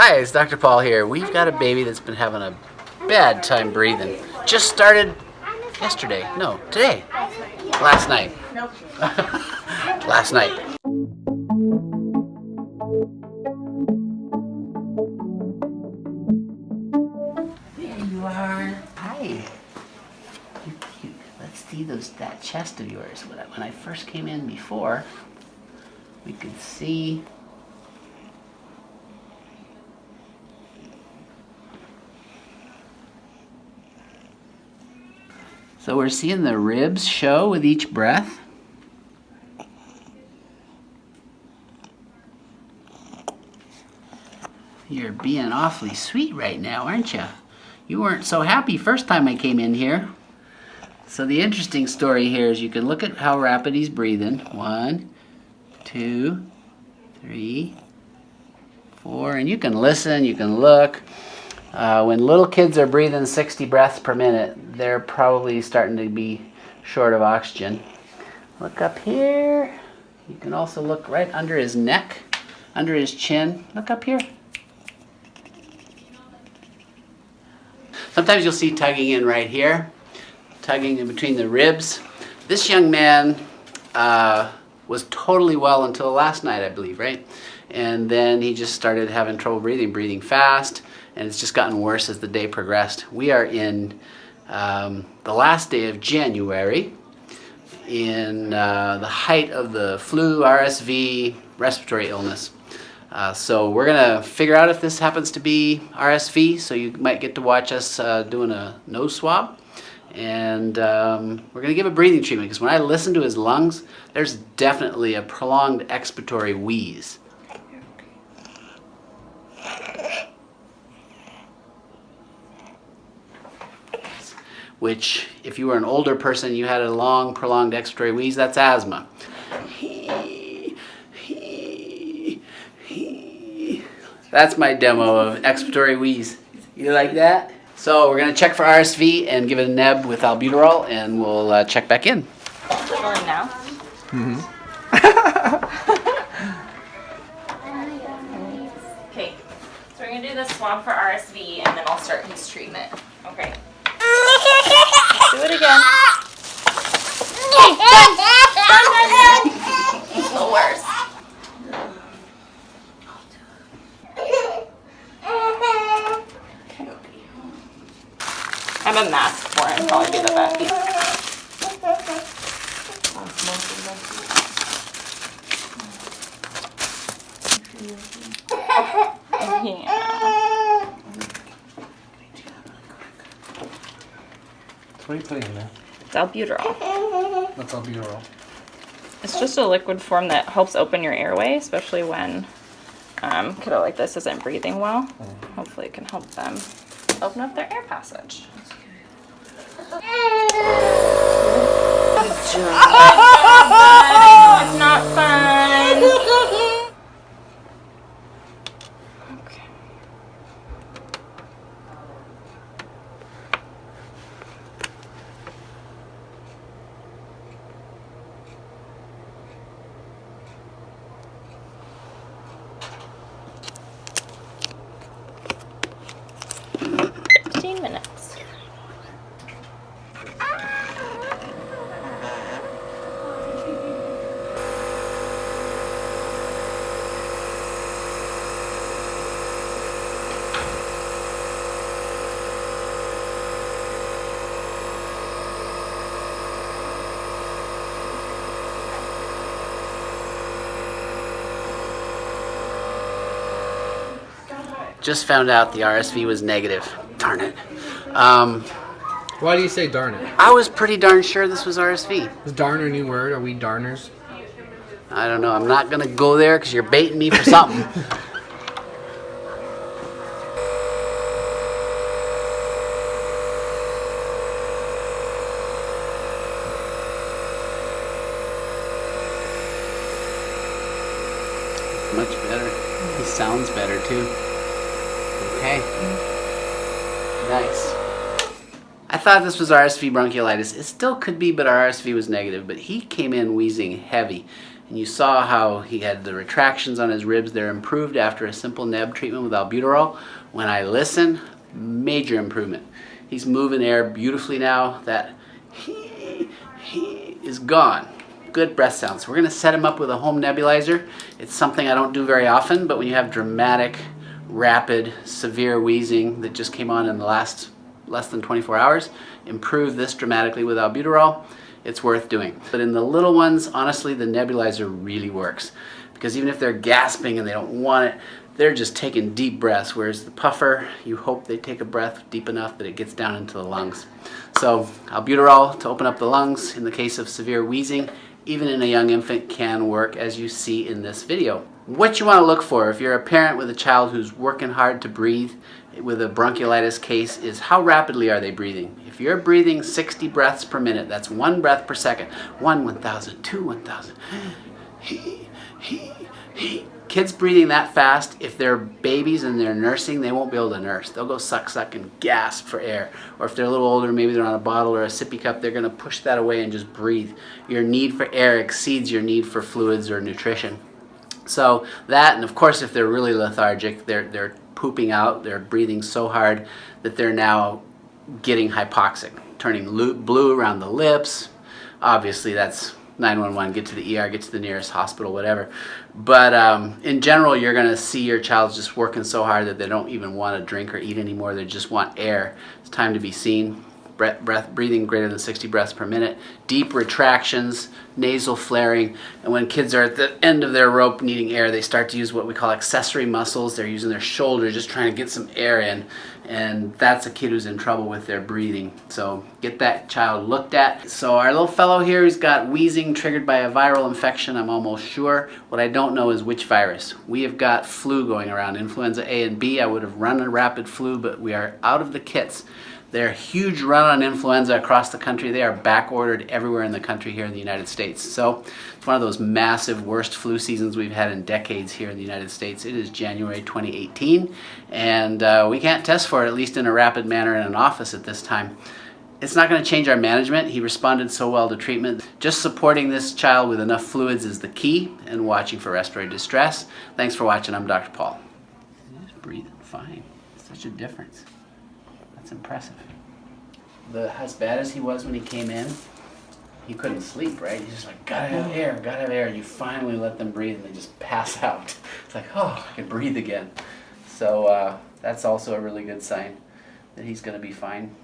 Hi, it's Dr. Paul here. We've got a baby that's been having a bad time breathing. Just started yesterday. No, today. Last night. Last night. There you are. Hi. You're cute. Let's see that chest of yours. When I first came in before, we could see. So we're seeing the ribs show with each breath. You're being awfully sweet right now, aren't you? You weren't so happy first time I came in here. So the interesting story here is you can look at how rapid he's breathing. 1, 2, 3, 4, and you can listen, you can look. When little kids are breathing 60 breaths per minute, they're probably starting to be short of oxygen. Look up here. You can also look right under his neck, under his chin. Look up here. Sometimes you'll see tugging in right here, tugging in between the ribs. This young man was totally well until last night, I believe, right? And then he just started having trouble breathing fast, and it's just gotten worse as the day progressed. We are in the last day of January, in the height of the flu, RSV, respiratory illness. So we're gonna figure out if this happens to be RSV, so you might get to watch us doing a nose swab. And we're gonna give a breathing treatment, because when I listen to his lungs, there's definitely a prolonged expiratory wheeze. Which, if you were an older person, you had a long, prolonged expiratory wheeze, that's asthma. That's my demo of expiratory wheeze. You like that? So we're going to check for RSV and give it a neb with albuterol, and we'll check back in. Going now? Mm-hmm. Okay, so we're going to do the swab for RSV, and then I'll start his treatment. Okay. Do it again. It's the worst. I have a mask for him, probably be the best. Yeah. What are you putting in there? It's albuterol. That's albuterol. It's just a liquid form that helps open your airway, especially when kiddo like this isn't breathing well. Hopefully it can help them open up their air passage. Good job. It's not fun. Okay. Minutes. Just found out the RSV was negative. Darn it. Why do you say darn it? I was pretty darn sure this was RSV. Is darn a new word? Are we darners? I don't know. I'm not going to go there because you're baiting me for something. Much better. He sounds better too. Okay. Nice. I thought this was RSV bronchiolitis. It still could be, but RSV was negative. But he came in wheezing heavy. And you saw how he had the retractions on his ribs. They're improved after a simple neb treatment with albuterol. When I listen, major improvement. He's moving air beautifully now. That he is gone. Good breath sounds. So we're going to set him up with a home nebulizer. It's something I don't do very often, but when you have dramatic, rapid, severe wheezing that just came on in the last less than 24 hours, improve this dramatically with albuterol. It's worth doing. But in the little ones, honestly, the nebulizer really works, because even if they're gasping and they don't want it, they're just taking deep breaths, whereas the puffer, you hope they take a breath deep enough that it gets down into the lungs. So albuterol to open up the lungs in the case of severe wheezing, even in a young infant, can work, as you see in this video. What you want to look for if you're a parent with a child who's working hard to breathe with a bronchiolitis case is how rapidly are they breathing. If you're breathing 60 breaths per minute, that's 1 breath per second. 1, 1,000, 2, 1,000. Kids breathing that fast, if they're babies and they're nursing, they won't be able to nurse. They'll go suck, suck, and gasp for air. Or if they're a little older, maybe they're on a bottle or a sippy cup, they're going to push that away and just breathe. Your need for air exceeds your need for fluids or nutrition. So that, and of course, if they're really lethargic, they're pooping out, they're breathing so hard that they're now getting hypoxic, turning blue around the lips. Obviously, that's 911, get to the ER, get to the nearest hospital, whatever. But in general, you're going to see your child just working so hard that they don't even want to drink or eat anymore. They just want air. It's time to be seen. Breathing greater than 60 breaths per minute, deep retractions, nasal flaring, and when kids are at the end of their rope needing air, they start to use what we call accessory muscles. They're using their shoulder, just trying to get some air in, and that's a kid who's in trouble with their breathing. So get that child looked at. So our little fellow here, he's got wheezing triggered by a viral infection, I'm almost sure. What I don't know is which virus. We have got flu going around, influenza A and B. I would have run a rapid flu, but we are out of the kits. They're a huge run on influenza across the country. They are back ordered everywhere in the country here in the United States. So it's one of those massive worst flu seasons we've had in decades here in the United States. It is January 2018, and we can't test for it, at least in a rapid manner in an office at this time. It's not going to change our management. He responded so well to treatment. Just supporting this child with enough fluids is the key, and watching for respiratory distress. Thanks for watching. I'm Dr. Paul. He's breathing fine. Such a difference. That's impressive. As bad as he was when he came in, he couldn't sleep, right? He's just like, gotta have air, gotta have air. You finally let them breathe and they just pass out. It's like, oh, I can breathe again. So that's also a really good sign that he's gonna be fine.